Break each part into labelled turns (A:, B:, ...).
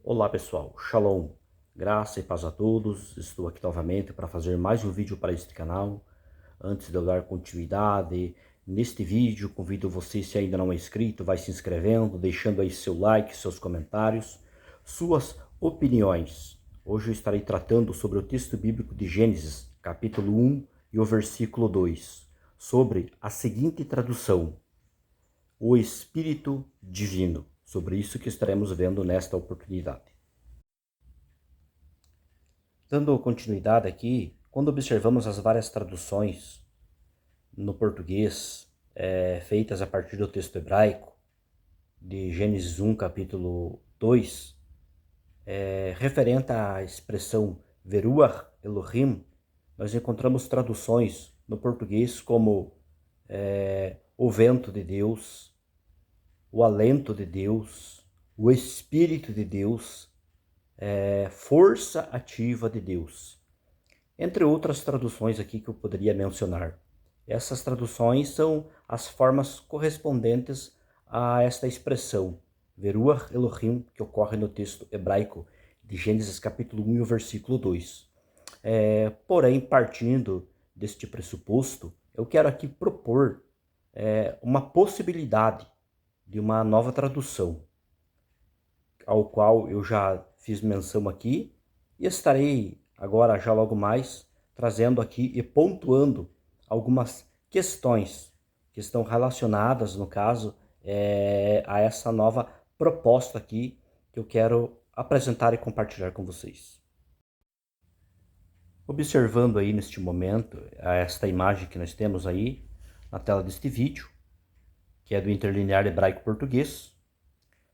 A: Olá pessoal, Shalom, graça e paz a todos. Estou aqui novamente para fazer mais um vídeo para este canal. Antes de eu dar continuidade neste vídeo, convido você, se ainda não é inscrito, vai se inscrevendo, deixando aí seu like, seus comentários, suas opiniões. Hoje eu estarei tratando sobre o texto bíblico de Gênesis, capítulo 1 e o versículo 2, sobre a seguinte tradução: o Espírito Divino. Sobre isso que estaremos vendo nesta oportunidade. Dando continuidade aqui, quando observamos as várias traduções no português, feitas a partir do texto hebraico, de Gênesis 1, capítulo 2, referente à expressão Veruach Elohim, nós encontramos traduções no português como o vento de Deus, o alento de Deus, o Espírito de Deus, força ativa de Deus. Entre outras traduções aqui que eu poderia mencionar. Essas traduções são as formas correspondentes a esta expressão, Veruach Elohim, que ocorre no texto hebraico de Gênesis capítulo 1 e o versículo 2. Porém, partindo deste pressuposto, eu quero aqui propor uma possibilidade de uma nova tradução, ao qual eu já fiz menção aqui, e estarei agora, já logo mais, trazendo aqui e pontuando algumas questões que estão relacionadas, no caso, a essa nova proposta aqui que eu quero apresentar e compartilhar com vocês. Observando aí neste momento esta imagem que nós temos aí na tela deste vídeo, que é do interlinear hebraico-português,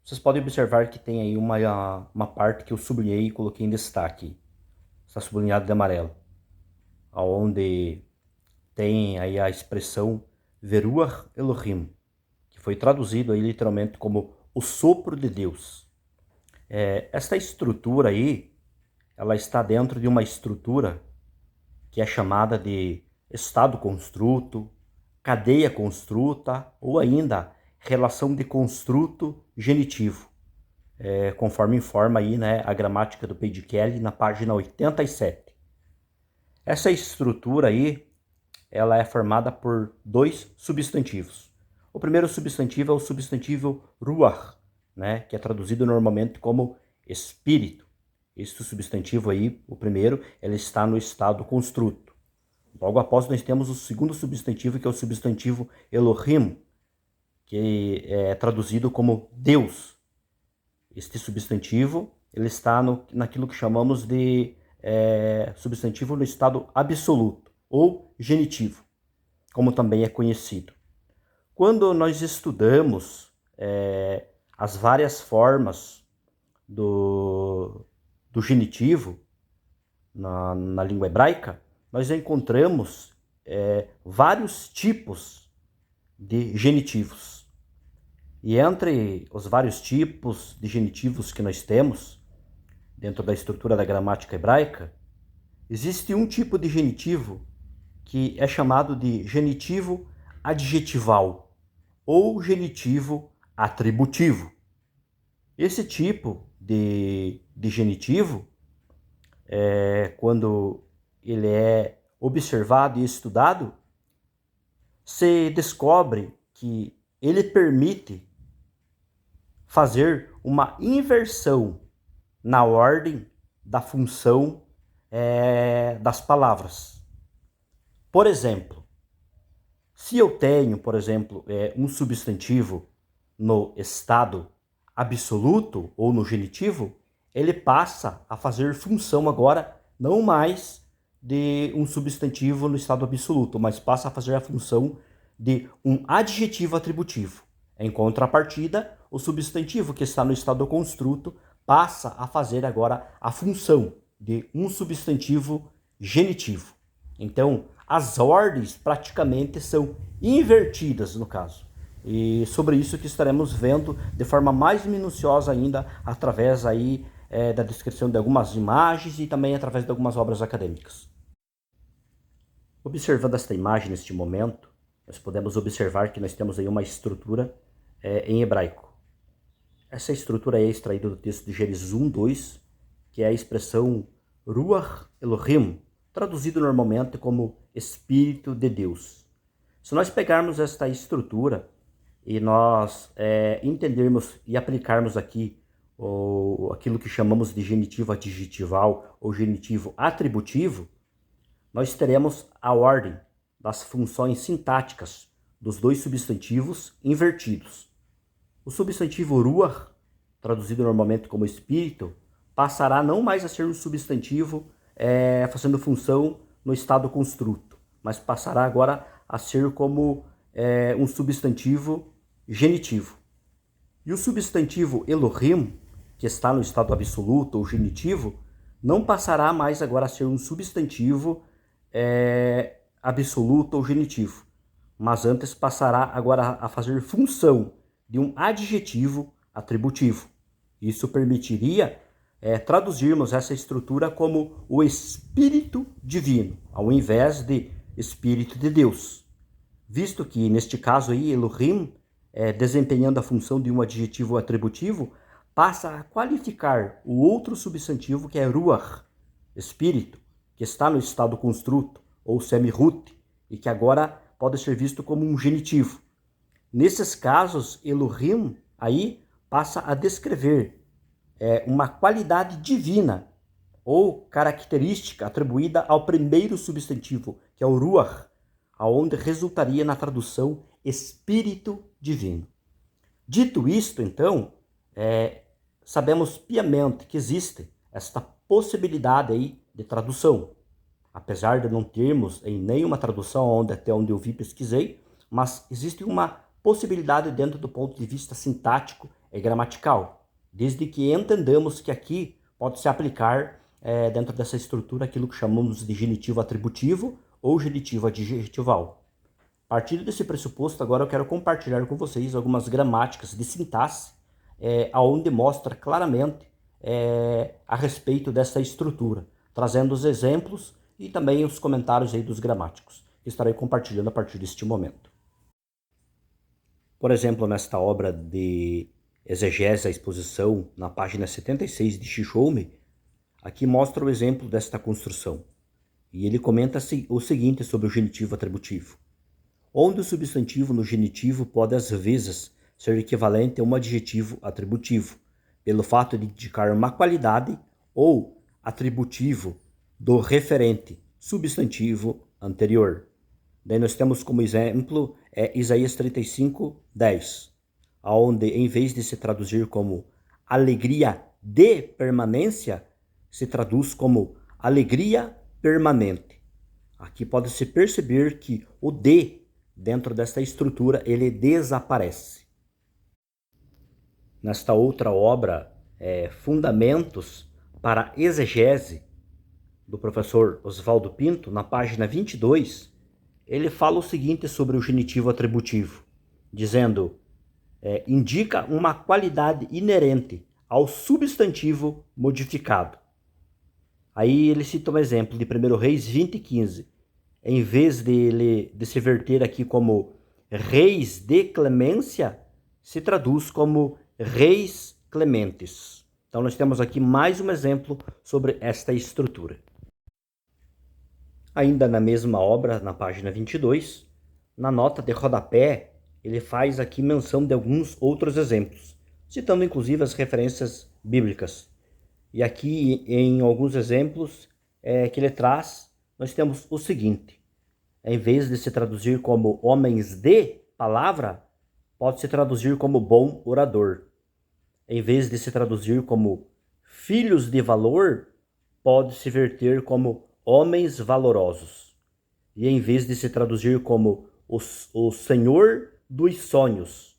A: vocês podem observar que tem aí uma parte que eu sublinhei e coloquei em destaque. Está sublinhado de amarelo. Onde tem aí a expressão Veruach Elohim, que foi traduzido aí literalmente como o sopro de Deus. Esta estrutura aí, ela está dentro de uma estrutura que é chamada de estado construto, cadeia construta ou ainda relação de construto genitivo, conforme informa aí, né, a gramática do Paige Kelly na página 87. Essa estrutura aí, ela é formada por dois substantivos. O primeiro substantivo é o substantivo ruach, né, que é traduzido normalmente como espírito. Este substantivo aí, o primeiro, ele está no estado construto. Logo após nós temos o segundo substantivo, que é o substantivo Elohim, que é traduzido como Deus. Este substantivo, ele está naquilo que chamamos de substantivo no estado absoluto, ou genitivo, como também é conhecido. Quando nós estudamos as várias formas do genitivo na língua hebraica, nós encontramos vários tipos de genitivos. E entre os vários tipos de genitivos que nós temos, dentro da estrutura da gramática hebraica, existe um tipo de genitivo que é chamado de genitivo adjetival ou genitivo atributivo. Esse tipo de genitivo, quando ele é observado e estudado, se descobre que ele permite fazer uma inversão na ordem da função das palavras. Por exemplo, se eu tenho, por exemplo, um substantivo no estado absoluto ou no genitivo, ele passa a fazer função agora não mais de um substantivo no estado absoluto, mas passa a fazer a função de um adjetivo atributivo. Em contrapartida, o substantivo que está no estado construto passa a fazer agora a função de um substantivo genitivo. Então, as ordens praticamente são invertidas no caso. E sobre isso que estaremos vendo de forma mais minuciosa ainda através aí da descrição de algumas imagens e também através de algumas obras acadêmicas. Observando esta imagem neste momento, nós podemos observar que nós temos aí uma estrutura em hebraico. Essa estrutura é extraída do texto de Gênesis 1:2, que é a expressão Ruach Elohim, traduzido normalmente como Espírito de Deus. Se nós pegarmos esta estrutura e nós entendermos e aplicarmos aqui aquilo que chamamos de genitivo adjetival ou genitivo atributivo, nós teremos a ordem das funções sintáticas dos dois substantivos invertidos. O substantivo ruach, traduzido normalmente como espírito, passará não mais a ser um substantivo fazendo função no estado construto, mas passará agora a ser como um substantivo genitivo. E o substantivo Elohim, que está no estado absoluto ou genitivo, não passará mais agora a ser um substantivo absoluto ou genitivo, mas antes passará agora a fazer função de um adjetivo atributivo. Isso permitiria traduzirmos essa estrutura como o Espírito Divino, ao invés de Espírito de Deus. Visto que, neste caso aí, Elohim, desempenhando a função de um adjetivo atributivo, passa a qualificar o outro substantivo que é Ruach, Espírito, que está no estado construto, ou semi-rut, e que agora pode ser visto como um genitivo. Nesses casos, Elohim aí passa a descrever uma qualidade divina ou característica atribuída ao primeiro substantivo, que é o Ruach, aonde resultaria na tradução Espírito Divino. Dito isto, então, sabemos piamente que existe esta possibilidade aí de tradução, apesar de não termos em nenhuma tradução até onde eu vi pesquisei, mas existe uma possibilidade dentro do ponto de vista sintático e gramatical, desde que entendamos que aqui pode se aplicar dentro dessa estrutura aquilo que chamamos de genitivo atributivo ou genitivo adjetival. A partir desse pressuposto, agora eu quero compartilhar com vocês algumas gramáticas de sintaxe, onde mostra claramente a respeito dessa estrutura, trazendo os exemplos e também os comentários aí dos gramáticos, que estarei compartilhando a partir deste momento. Por exemplo, nesta obra de exegese à exposição, na página 76 de Shishome, aqui mostra o exemplo desta construção. E ele comenta o seguinte sobre o genitivo atributivo. Onde o substantivo no genitivo pode às vezes ser equivalente a um adjetivo atributivo, pelo fato de indicar uma qualidade ou atributivo do referente substantivo anterior. Daí nós temos como exemplo Isaías 35:10, onde em vez de se traduzir como alegria de permanência, se traduz como alegria permanente. Aqui pode-se perceber que o de, dentro desta estrutura, ele desaparece. Nesta outra obra, Fundamentos para Exegese, do professor Oswaldo Pinto, na página 22, ele fala o seguinte sobre o genitivo atributivo, dizendo, indica uma qualidade inerente ao substantivo modificado. Aí ele cita um exemplo de 1 Reis 20:15. Em vez de se verter aqui como reis de clemência, se traduz como reis clementes. Então nós temos aqui mais um exemplo sobre esta estrutura. Ainda na mesma obra, na página 22, na nota de rodapé, ele faz aqui menção de alguns outros exemplos, citando inclusive as referências bíblicas. E aqui, em alguns exemplos que ele traz, nós temos o seguinte. Em vez de se traduzir como homens de palavra, pode se traduzir como bom orador. Em vez de se traduzir como filhos de valor, pode se verter como homens valorosos. E em vez de se traduzir como o Senhor dos sonhos,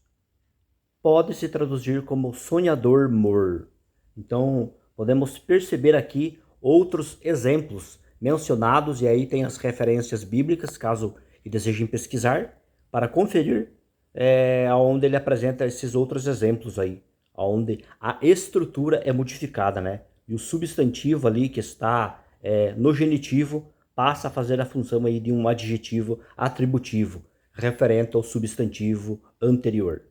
A: pode se traduzir como sonhador mor. Então, podemos perceber aqui outros exemplos mencionados, e aí tem as referências bíblicas, caso desejem pesquisar, para conferir onde ele apresenta esses outros exemplos aí, onde a estrutura é modificada, né? E o substantivo ali que está no genitivo passa a fazer a função aí de um adjetivo atributivo, referente ao substantivo anterior.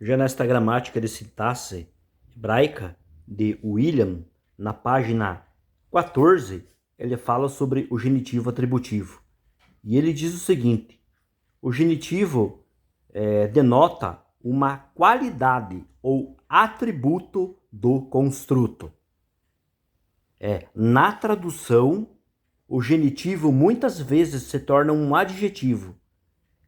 A: Já nesta gramática de sintaxe hebraica de William, na página 14, ele fala sobre o genitivo atributivo. E ele diz o seguinte: o genitivo denota uma qualidade ou atributo do construto. Na tradução, o genitivo muitas vezes se torna um adjetivo.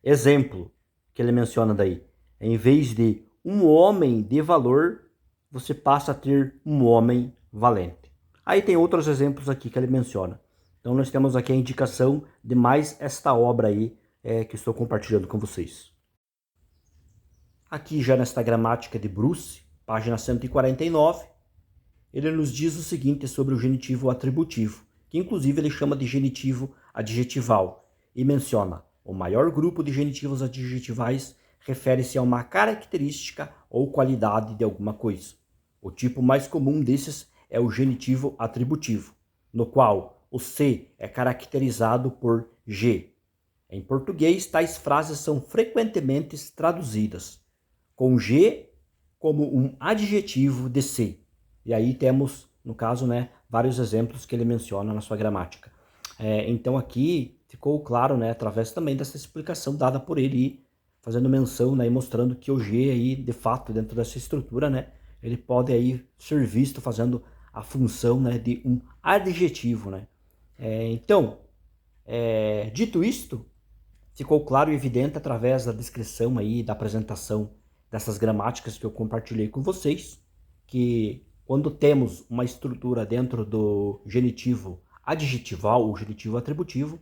A: Exemplo que ele menciona daí: em vez de um homem de valor, você passa a ter um homem valente. Aí tem outros exemplos aqui que ele menciona. Então nós temos aqui a indicação de mais esta obra aí que estou compartilhando com vocês. Aqui já nesta gramática de Bruce, página 149, ele nos diz o seguinte sobre o genitivo atributivo, que inclusive ele chama de genitivo adjetival, e menciona: o maior grupo de genitivos adjetivais refere-se a uma característica ou qualidade de alguma coisa. O tipo mais comum desses é o genitivo atributivo, no qual o C é caracterizado por G. Em português, tais frases são frequentemente traduzidas com G como um adjetivo de C. E aí temos, no caso, vários exemplos que ele menciona na sua gramática. Então aqui ficou claro, através também dessa explicação dada por ele, fazendo menção e mostrando que o G aí, de fato, dentro dessa estrutura, ele pode aí ser visto fazendo a função de um adjetivo. Então, dito isto, ficou claro e evidente através da descrição aí, da apresentação dessas gramáticas que eu compartilhei com vocês, que quando temos uma estrutura dentro do genitivo adjetival ou genitivo atributivo,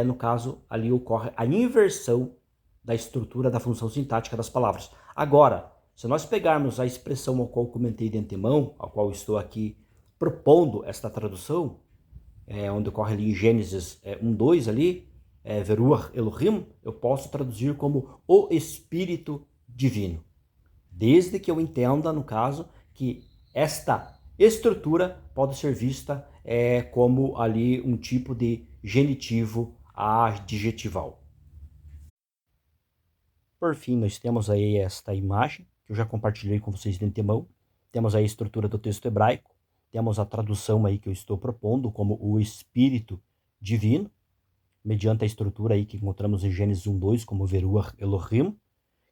A: no caso, ali ocorre a inversão da estrutura da função sintática das palavras. Agora, se nós pegarmos a expressão ao qual comentei de antemão, ao qual estou aqui propondo esta tradução, onde ocorre ali em Gênesis 1:2 ali, Veruach Elohim, eu posso traduzir como o Espírito Divino. Desde que eu entenda, no caso, que esta estrutura pode ser vista como ali um tipo de genitivo adjetival. Por fim, nós temos aí esta imagem, que eu já compartilhei com vocês de antemão. Temos aí a estrutura do texto hebraico, temos a tradução aí que eu estou propondo como o Espírito Divino, mediante a estrutura aí que encontramos em Gênesis 1:2 como Veruach Elohim,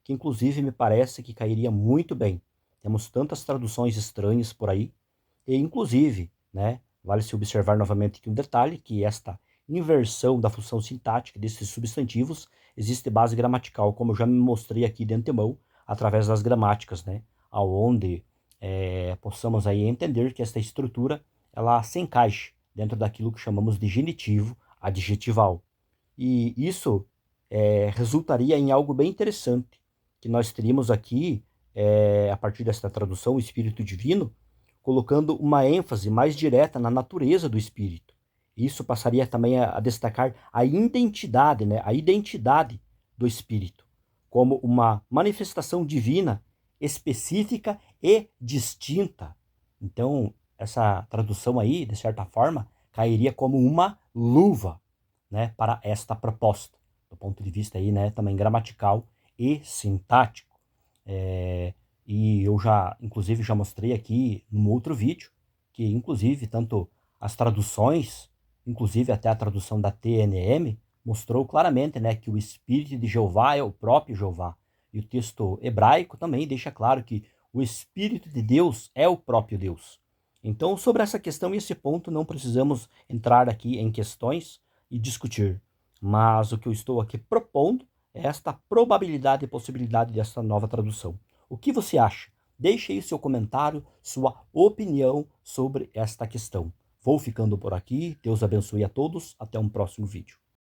A: que inclusive me parece que cairia muito bem. Temos tantas traduções estranhas por aí, e inclusive, vale-se observar novamente aqui um detalhe, que esta inversão da função sintática desses substantivos existe base gramatical, como eu já me mostrei aqui de antemão, através das gramáticas, aonde possamos aí entender que esta estrutura, ela se encaixa dentro daquilo que chamamos de genitivo adjetival. E isso resultaria em algo bem interessante, que nós teríamos aqui, a partir desta tradução, o Espírito Divino, colocando uma ênfase mais direta na natureza do Espírito. Isso passaria também a destacar a identidade, a identidade do Espírito, como uma manifestação divina específica e distinta. Então, essa tradução aí, de certa forma, cairia como uma luva, para esta proposta, do ponto de vista aí, também gramatical e sintático. E eu inclusive, já mostrei aqui num outro vídeo, que inclusive tanto as traduções, inclusive até a tradução da TNM, mostrou claramente, que o Espírito de Jeová é o próprio Jeová. E o texto hebraico também deixa claro que o Espírito de Deus é o próprio Deus. Então, sobre essa questão e esse ponto, não precisamos entrar aqui em questões e discutir. Mas o que eu estou aqui propondo é esta probabilidade e possibilidade dessa nova tradução. O que você acha? Deixe aí seu comentário, sua opinião sobre esta questão. Vou ficando por aqui. Deus abençoe a todos. Até um próximo vídeo.